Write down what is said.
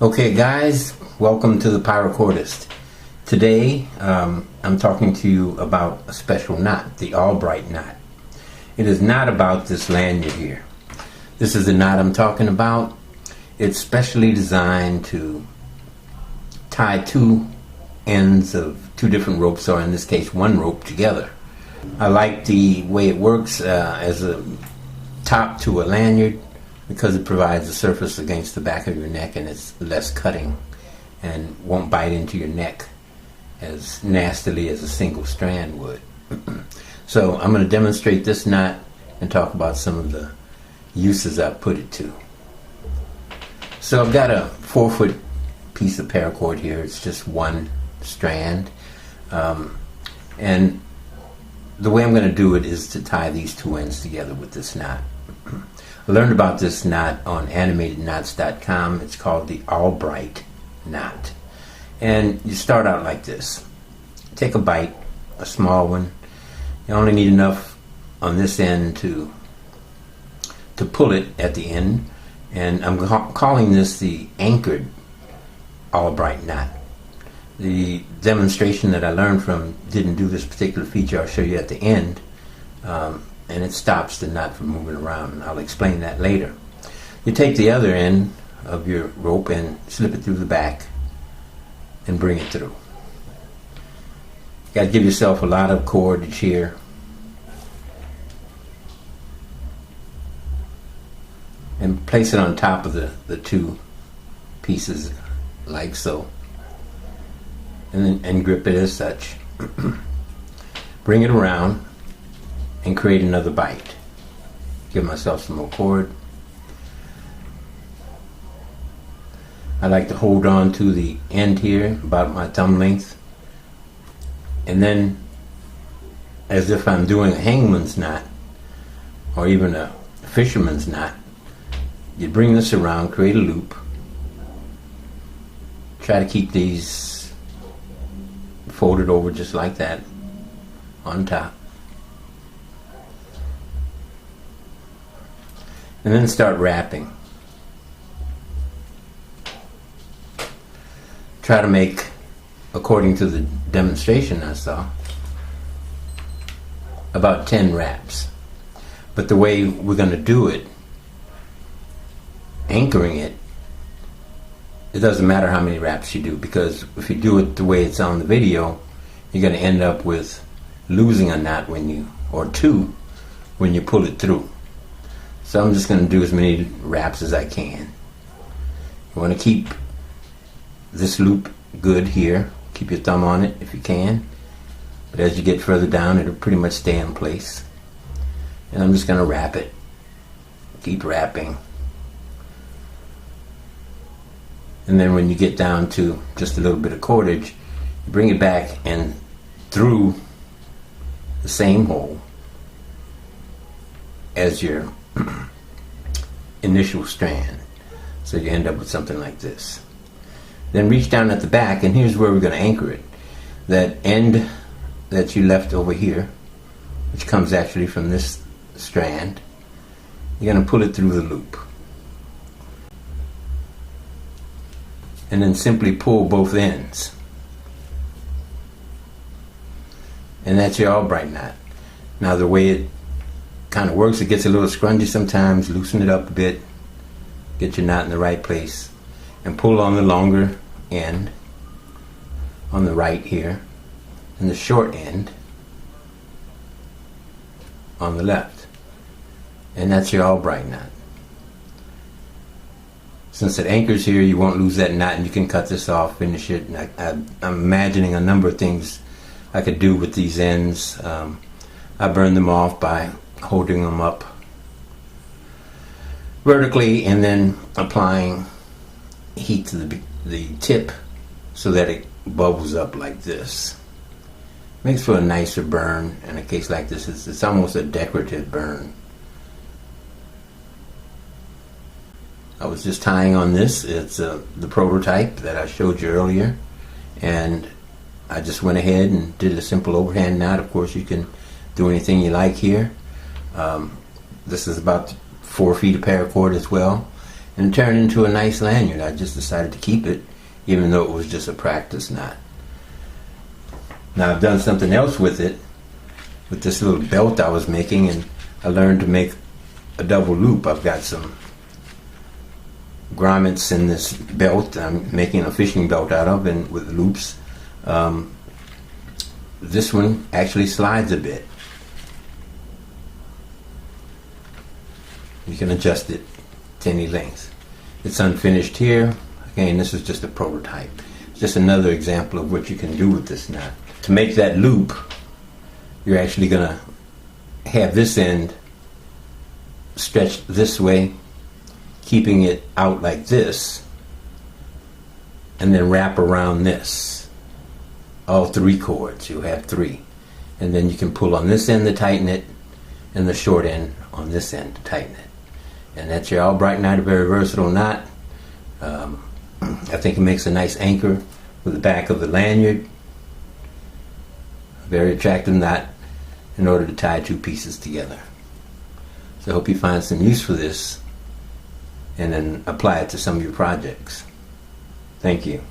Okay guys, welcome to the PiraChordist. Today I'm talking to you about a special knot, the Albright knot. It is not about this lanyard here. This is the knot I'm talking about. It's specially designed to tie two ends of two different ropes, or in this case one rope, together. I like the way it works as a top to a lanyard, because it provides a surface against the back of your neck and it's less cutting and won't bite into your neck as nastily as a single strand would. So I'm going to demonstrate this knot and talk about some of the uses I've put it to. So I've got a 4-foot piece of paracord here. It's just one strand, and the way I'm going to do it is to tie these two ends together with this knot. I learned about this knot on animatedknots.com. It's called the Albright Knot. And you start out like this. Take a bite, a small one. You only need enough on this end to pull it at the end. And I'm calling this the anchored Albright knot. The demonstration that I learned from didn't do this particular feature. I'll show you at the end. And it stops the knot from moving around, and I'll explain that later. You take the other end of your rope and slip it through the back and bring it through. You got to give yourself a lot of cordage here. And place it on top of the two pieces like so. And grip it as such. Bring it around and create another bite. Give myself some more cord. I like to hold on to the end here, about my thumb length, and then, as if I'm doing a hangman's knot or even a fisherman's knot, you bring this around, create a loop, try to keep these folded over just like that on top. And then start wrapping. Try to make, according to the demonstration I saw, about 10 wraps. But the way we're going to do it, anchoring it, it doesn't matter how many wraps you do, because if you do it the way it's on the video, you're going to end up with losing a knot or two when you pull it through. So I'm just going to do as many wraps as I can. You want to keep this loop good here. Keep your thumb on it if you can. But as you get further down, it'll pretty much stay in place. And I'm just going to wrap it. Keep wrapping. And then when you get down to just a little bit of cordage, you bring it back and through the same hole as your initial strand, so you end up with something like this. Then reach down at the back, and here's where we're going to anchor it. That end that you left over here, which comes actually from this strand, you're going to pull it through the loop, and then simply pull both ends, and that's your Albright knot. Now the way it kind of works, it gets a little scrungy sometimes. Loosen it up a bit, get your knot in the right place, and pull on the longer end on the right here, and the short end on the left, and that's your Albright knot. Since it anchors here, you won't lose that knot, and you can cut this off, finish it. And I'm imagining a number of things I could do with these ends. I burn them off by holding them up vertically and then applying heat to the tip so that it bubbles up like this. Makes for a nicer burn. In a case like this, it's almost a decorative burn. I was just tying on this. It's the prototype that I showed you earlier, and I just went ahead and did a simple overhand knot. Of course, you can do anything you like here. This is about 4 feet of paracord as well, and it turned into a nice lanyard. I just decided to keep it, even though it was just a practice knot. Now I've done something else with it, with this little belt I was making, and I learned to make a double loop. I've got some grommets in this belt I'm making a fishing belt out of, and with loops. This one actually slides a bit. You can adjust it to any length. It's unfinished here. Again, this is just a prototype. It's just another example of what you can do with this knot. To make that loop, you're actually going to have this end stretched this way, keeping it out like this, and then wrap around this. All 3 cords, you'll have 3. And then you can pull on this end to tighten it, and the short end on this end to tighten it. And that's your Albright knot, a very versatile knot. I think it makes a nice anchor with the back of the lanyard. A very attractive knot in order to tie 2 pieces together. So I hope you find some use for this and then apply it to some of your projects. Thank you.